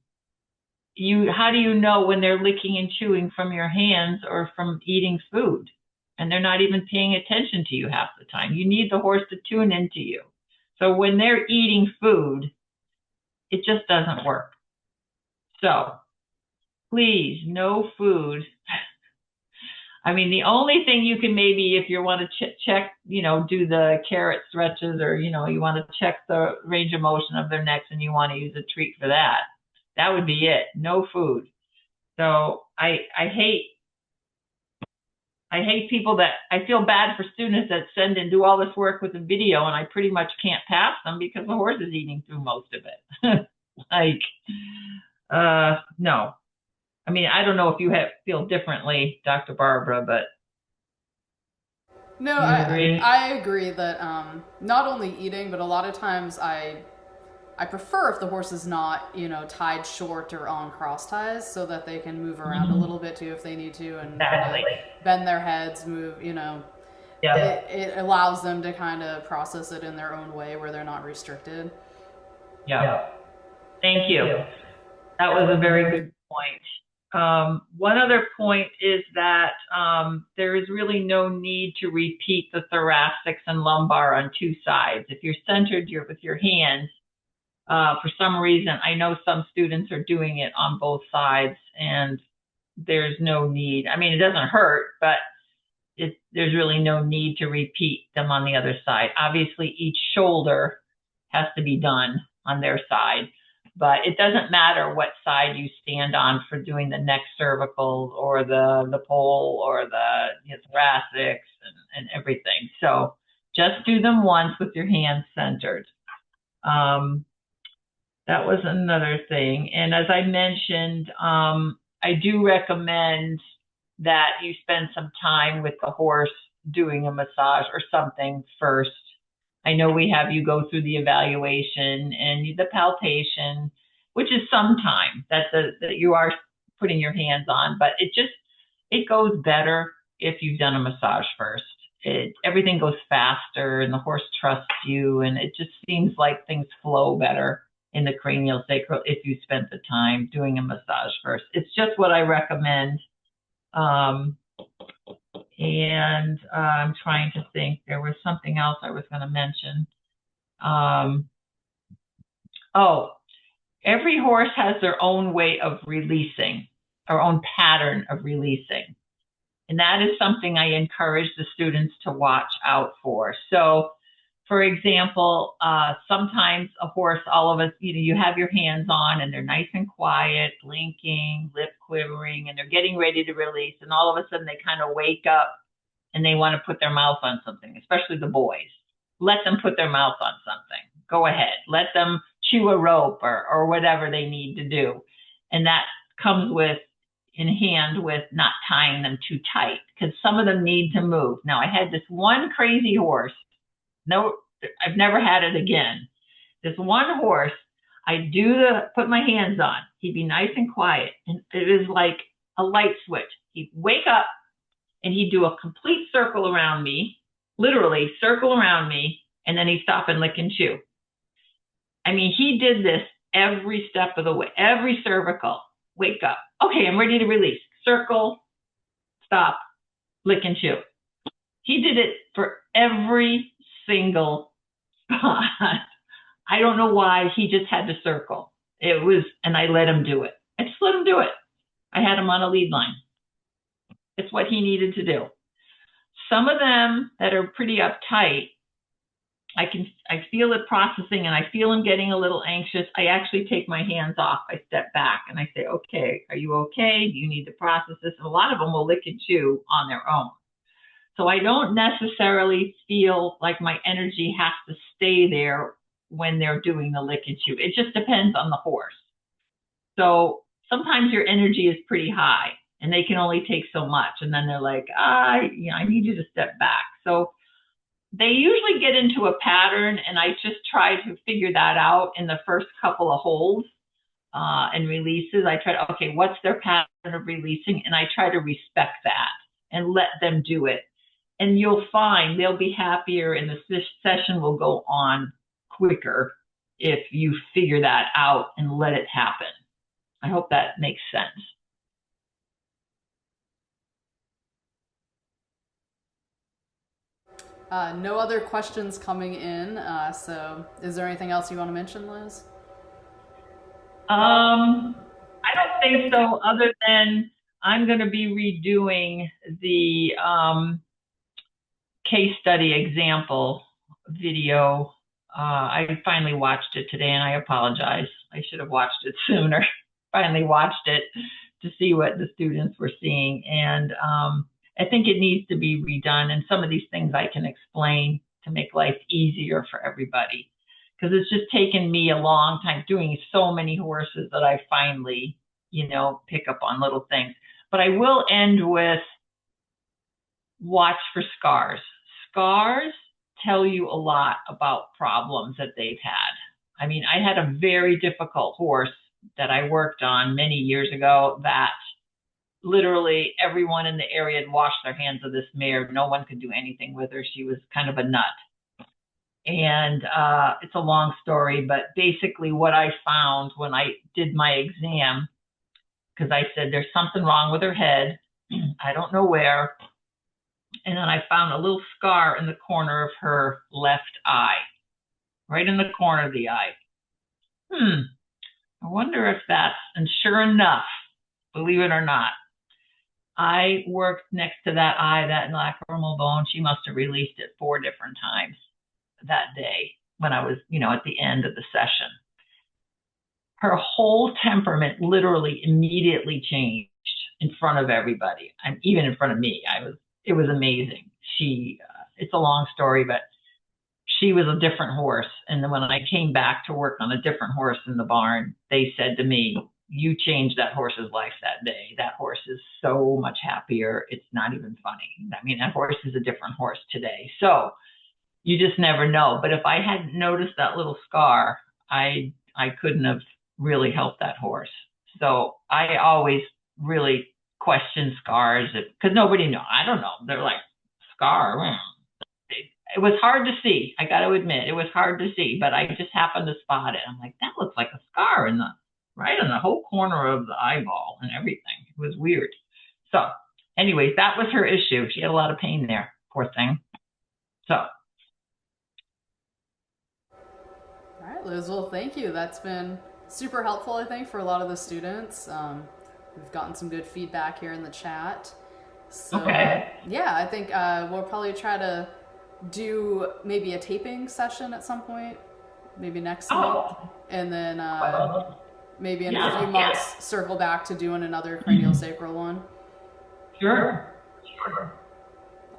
How do you know when they're licking and chewing from your hands or from eating food? And they're not even paying attention to you half the time. You need the horse to tune into you. So when they're eating food, it just doesn't work. So please, no food. I mean, the only thing you can maybe, if you want to check, do the carrot stretches, or, you want to check the range of motion of their necks and you want to use a treat for that, that would be it. No food. So I hate people that, I feel bad for students that send and do all this work with a video and I pretty much can't pass them because the horse is eating through most of it. No. I mean, I don't know if you feel differently, Dr. Barbara, but No, agree? I agree that not only eating, but a lot of times I prefer if the horse is not, tied short or on cross ties, so that they can move around a little bit too if they need to, and Exactly. bend their heads, move, Yeah. it allows them to kind of process it in their own way where they're not restricted. Yeah. Thank you. That was a very good point. One other point is that there is really no need to repeat the thoracics and lumbar on two sides. If you're centered with your hands, for some reason, I know some students are doing it on both sides, and there's no need. I mean, it doesn't hurt, but there's really no need to repeat them on the other side. Obviously, each shoulder has to be done on their side, but it doesn't matter what side you stand on for doing the neck cervical or the pole or the thoracics and everything. So just do them once with your hands centered. That was another thing. And as I mentioned, I do recommend that you spend some time with the horse doing a massage or something first. I know we have you go through the evaluation and the palpation, which is some time that you are putting your hands on, but it goes better if you've done a massage first. Everything goes faster and the horse trusts you, and it just seems like things flow better in the craniosacral if you spent the time doing a massage first. It's just what I recommend. And I'm trying to think. There was something else I was going to mention. Every horse has their own way of releasing, their own pattern of releasing. And that is something I encourage the students to watch out for. So, for example, sometimes a horse, all of us, you have your hands on and they're nice and quiet, blinking, lip quivering, and they're getting ready to release. And all of a sudden they kind of wake up and they want to put their mouth on something, especially the boys. Let them put their mouth on something. Go ahead. Let them chew a rope or whatever they need to do. And that comes in hand with not tying them too tight, because some of them need to move. Now, I had this one crazy horse. No, I've never had it again. This one horse, I put my hands on. He'd be nice and quiet. And it was like a light switch. He'd wake up and he'd do a complete circle around me, literally circle around me, and then he'd stop and lick and chew. I mean, he did this every step of the way, every cervical. Wake up. Okay, I'm ready to release. Circle, stop, lick and chew. He did it for every single spot. I don't know why. He just had to circle. And I let him do it. I just let him do it. I had him on a lead line. It's what he needed to do. Some of them that are pretty uptight, I feel it processing and I feel him getting a little anxious. I actually take my hands off. I step back and I say, okay, are you okay? Do you need to process this? And a lot of them will lick and chew on their own. So I don't necessarily feel like my energy has to stay there when they're doing the lick and chew. It just depends on the horse. So sometimes your energy is pretty high and they can only take so much. And then they're like, I need you to step back. So they usually get into a pattern, and I just try to figure that out in the first couple of holds and releases. I try to, okay, what's their pattern of releasing? And I try to respect that and let them do it. And you'll find they'll be happier and the session will go on quicker if you figure that out and let it happen. I hope that makes sense. No other questions coming in. So is there anything else you want to mention, Liz? I don't think so, other than I'm going to be redoing the case study example video. I finally watched it today and I apologize. I should have watched it sooner. Finally watched it to see what the students were seeing. And I think it needs to be redone. And some of these things I can explain to make life easier for everybody. Because it's just taken me a long time doing so many horses that I finally, pick up on little things. But I will end with watch for scars. Scars tell you a lot about problems that they've had. I mean, I had a very difficult horse that I worked on many years ago that literally everyone in the area had washed their hands of this mare. No one could do anything with her. She was kind of a nut. And it's a long story, but basically what I found when I did my exam, because I said there's something wrong with her head, I don't know where, and then I found a little scar in the corner of her left eye, right in the corner of the eye. I wonder if that's, and sure enough, believe it or not, I worked next to that eye, that lacrimal bone. She must have released it 4 different times that day when I was, at the end of the session. Her whole temperament literally immediately changed in front of everybody, and even in front of me. It was amazing. It's a long story, but she was a different horse. And then when I came back to work on a different horse in the barn, they said to me, you changed that horse's life that day. That horse is so much happier. It's not even funny. I mean, that horse is a different horse today. So you just never know. But if I hadn't noticed that little scar, I couldn't have really helped that horse. So I always really question scars because nobody knows. I don't know. They're like, scar. It was hard to see. I got to admit, it was hard to see, but I just happened to spot it. I'm like, that looks like a scar right in the whole corner of the eyeball and everything. It was weird. So anyways, that was her issue. She had a lot of pain there, poor thing. So. All right, Liz, well, thank you. That's been super helpful, I think, for a lot of the students. We've gotten some good feedback here in the chat. So, okay. Yeah, I think we'll probably try to do maybe a taping session at some point, maybe next month. And then maybe in a few months, circle back to doing another craniosacral one. Sure.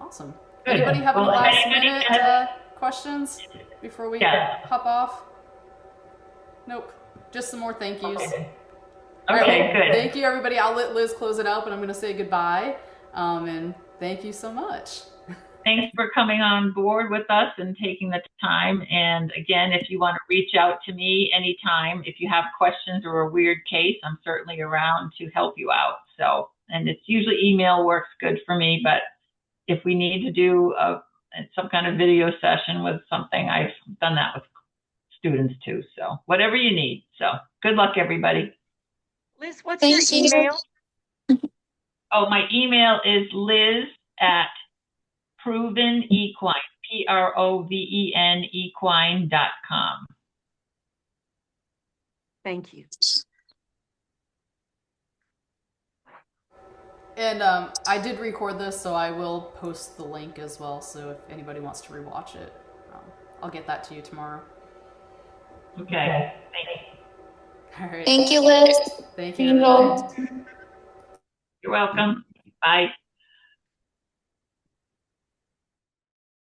Awesome. Good. Anybody have any last minute questions before we hop off? Nope. Just some more thank yous. Okay, right, good. Thank you, everybody. I'll let Liz close it up, and I'm going to say goodbye. And thank you so much. Thanks for coming on board with us and taking the time. And again, if you want to reach out to me anytime, if you have questions or a weird case, I'm certainly around to help you out. So, and it's usually email works good for me, but if we need to do some kind of video session with something, I've done that with students too. So whatever you need. So good luck, everybody. Liz, what's your email? Oh, my email is liz@provenequine, PROVEN equine.com. Thank you. And I did record this, so I will post the link as well. So if anybody wants to rewatch it, I'll get that to you tomorrow. Okay. Thank you. All right. Thank you, Liz. Thank you. You're welcome. Bye.